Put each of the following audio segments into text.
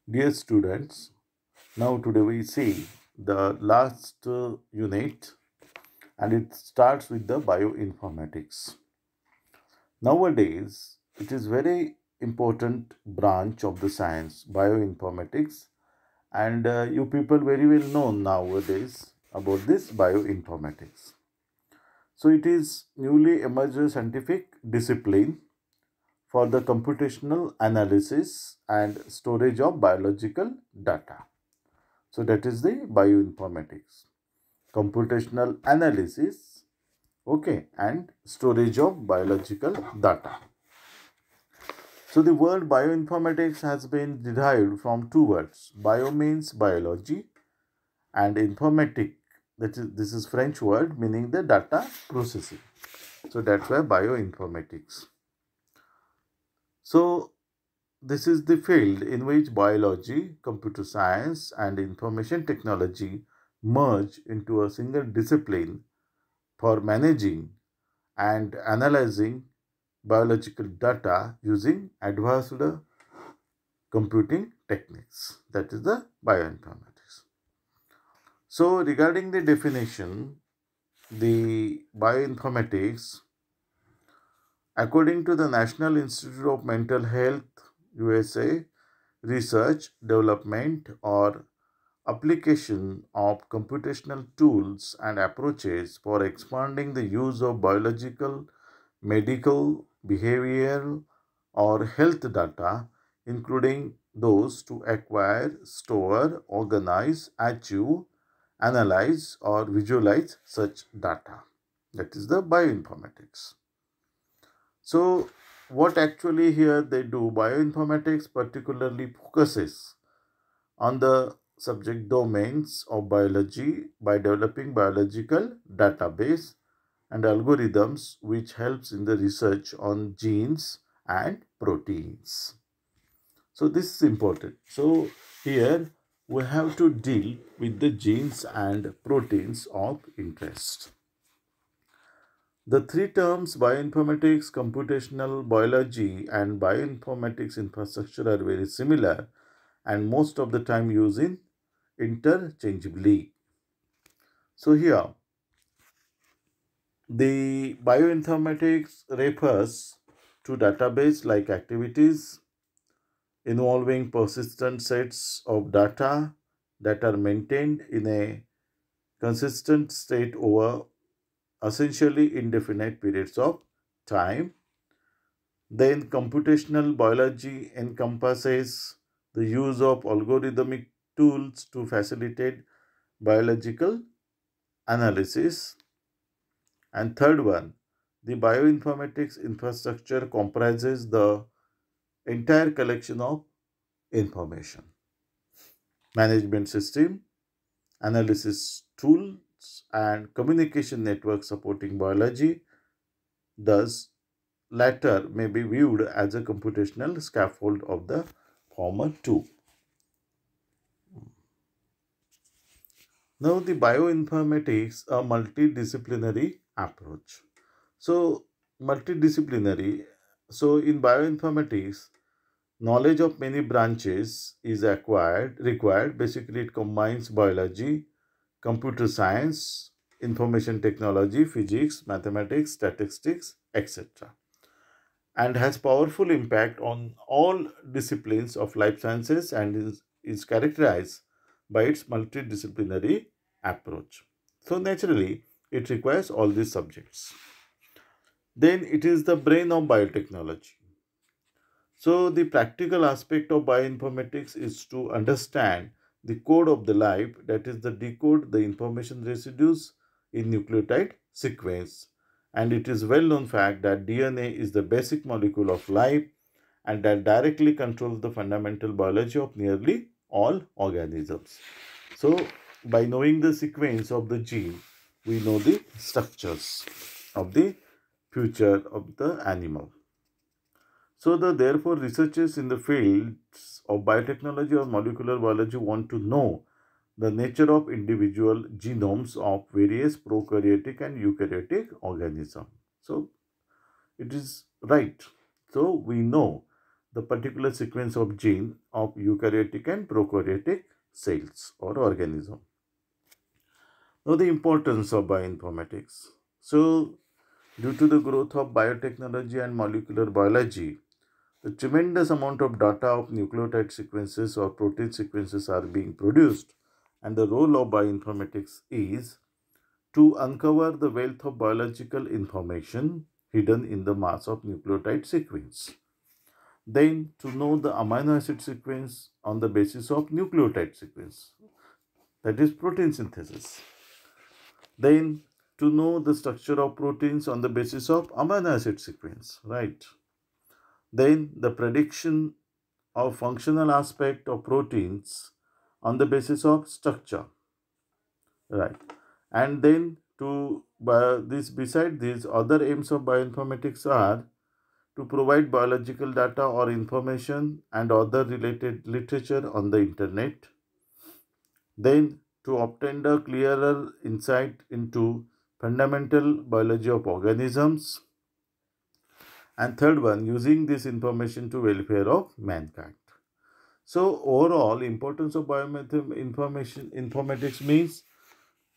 Dear students, now today we see the last unit and it starts with the bioinformatics. Nowadays, it is very important branch of the science, bioinformatics, and you people very well know nowadays about this bioinformatics. So it is newly emerged scientific discipline for the computational analysis and storage of biological data. So that is the bioinformatics, computational analysis, okay, and storage of biological data. So the word bioinformatics has been derived from two words. Bio means biology and informatic, that is this is French word meaning the data processing. So that's why bioinformatics. So this is the field in which biology, computer science, and information technology merge into a single discipline for managing and analyzing biological data using advanced computing techniques. That is the bioinformatics. So, regarding the definition, the bioinformatics, according to the National Institute of Mental Health, USA, research, development, or application of computational tools and approaches for expanding the use of biological, medical, behavioral, or health data, including those to acquire, store, organize, achieve, analyze, or visualize such data. That is the bioinformatics. So, what actually here they do, bioinformatics particularly focuses on the subject domains of biology by developing biological database and algorithms which helps in the research on genes and proteins. So this is important. So here we have to deal with the genes and proteins of interest. The three terms bioinformatics, computational biology and bioinformatics infrastructure are very similar and most of the time used interchangeably. So here the bioinformatics refers to database like activities involving persistent sets of data that are maintained in a consistent state over essentially indefinite periods of time. Then computational biology encompasses the use of algorithmic tools to facilitate biological analysis. And third one, the bioinformatics infrastructure comprises the entire collection of information, management system, analysis tools, and communication network supporting biology. Thus, latter may be viewed as a computational scaffold of the former two. Now, the bioinformatics a multidisciplinary approach. So, multidisciplinary. So, in bioinformatics, knowledge of many branches is required. Basically, it combines biology, computer science, information technology, physics, mathematics, statistics, etc. and has powerful impact on all disciplines of life sciences and is characterized by its multidisciplinary approach. So naturally, it requires all these subjects. Then it is the brain of biotechnology. So the practical aspect of bioinformatics is to understand the code of the life, that is the decode the information residues in nucleotide sequence. And it is well known fact that DNA is the basic molecule of life and that directly controls the fundamental biology of nearly all organisms. So by knowing the sequence of the gene, we know the structures of the future of the animal. So therefore researchers in the fields of biotechnology or molecular biology want to know the nature of individual genomes of various prokaryotic and eukaryotic organisms. So it is right. So we know the particular sequence of gene of eukaryotic and prokaryotic cells or organism. Now the importance of bioinformatics. So due to the growth of biotechnology and molecular biology, the tremendous amount of data of nucleotide sequences or protein sequences are being produced, and the role of bioinformatics is to uncover the wealth of biological information hidden in the mass of nucleotide sequence. Then to know the amino acid sequence on the basis of nucleotide sequence, that is protein synthesis. Then to know the structure of proteins on the basis of amino acid sequence, right? Then the prediction of functional aspect of proteins on the basis of structure, right? And then beside these, other aims of bioinformatics are to provide biological data or information and other related literature on the internet. Then to obtain a clearer insight into fundamental biology of organisms. And third one, using this information to welfare of mankind. So overall, importance of informatics means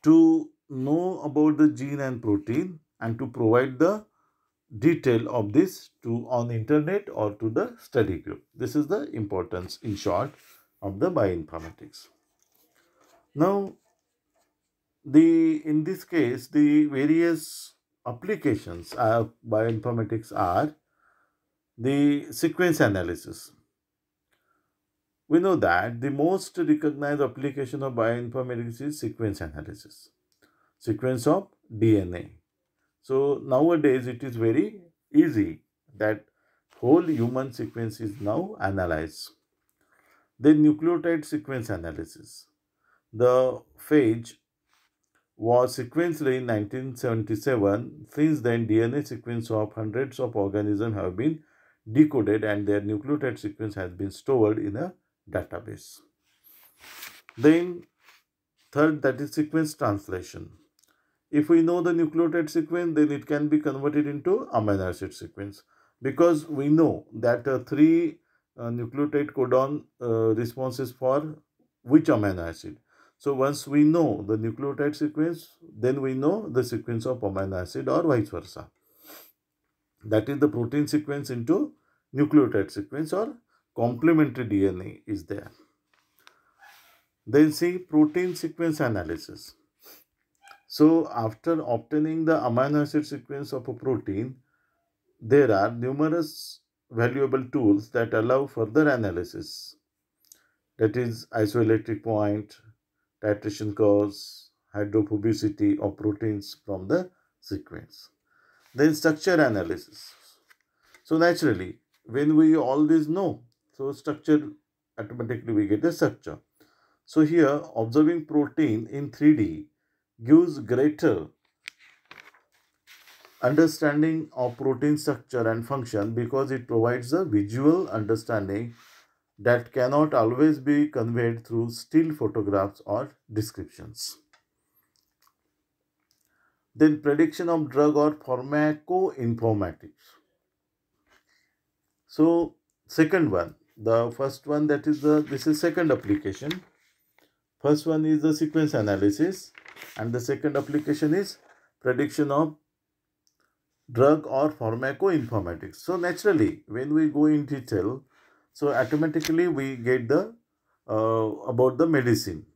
to know about the gene and protein and to provide the detail of this to on internet or to the study group. This is the importance in short of the bioinformatics. Now, in this case, the various applications of bioinformatics are the sequence analysis. We know that the most recognized application of bioinformatics is sequence analysis, sequence of DNA. So nowadays it is very easy that whole human sequence is now analyzed. Then nucleotide sequence analysis. The phage was sequenced in 1977. Since then, DNA sequence of hundreds of organisms have been decoded and their nucleotide sequence has been stored in a database. Then third, that is sequence translation. If we know the nucleotide sequence, then it can be converted into amino acid sequence, because we know that three nucleotide codon responses for which amino acid. So once we know the nucleotide sequence, then we know the sequence of amino acid or vice versa. That is the protein sequence into nucleotide sequence or complementary DNA is there. Then see protein sequence analysis. So after obtaining the amino acid sequence of a protein, there are numerous valuable tools that allow further analysis. That is isoelectric point, titration curves, hydrophobicity of proteins from the sequence. Then structure analysis. So naturally, when we all this know, so structure, automatically we get a structure. So here observing protein in 3D gives greater understanding of protein structure and function, because it provides a visual understanding that cannot always be conveyed through still photographs or descriptions. Then prediction of drug or pharmacoinformatics. So second one, the first one, that is this is second application. First one is the sequence analysis and the second application is prediction of drug or pharmacoinformatics. So naturally, when we go in detail, so automatically we get the about the medicine.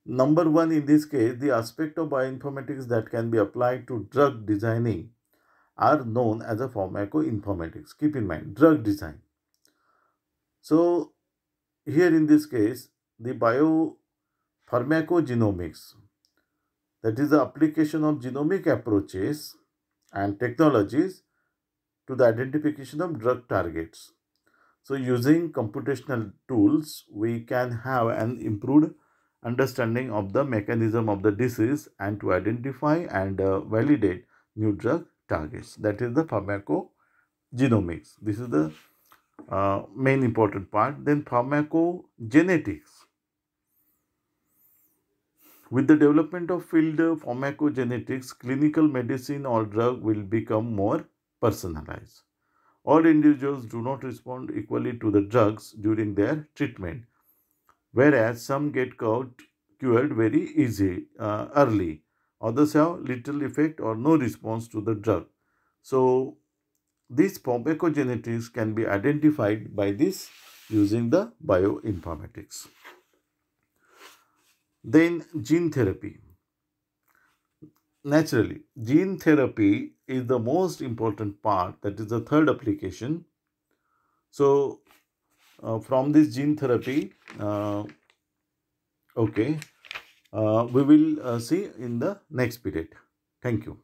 Number one in this case, the aspect of bioinformatics that can be applied to drug designing are known as a pharmacoinformatics. Keep in mind, drug design. So here in this case, the biopharmacogenomics, that is the application of genomic approaches and technologies to the identification of drug targets. So using computational tools, we can have an improved understanding of the mechanism of the disease and to identify and validate new drug targets. That is the pharmacogenomics. This is the main important part. Then pharmacogenetics. With the development of field pharmacogenetics, clinical medicine or drug will become more personalized. All individuals do not respond equally to the drugs during their treatment, whereas some get cured very early. Others have little effect or no response to the drug. So, these pharmacogenetics can be identified by this using the bioinformatics. Then, gene therapy. Naturally, gene therapy is the most important part, that is the third application. So, from this gene therapy, okay, we will see in the next period. Thank you.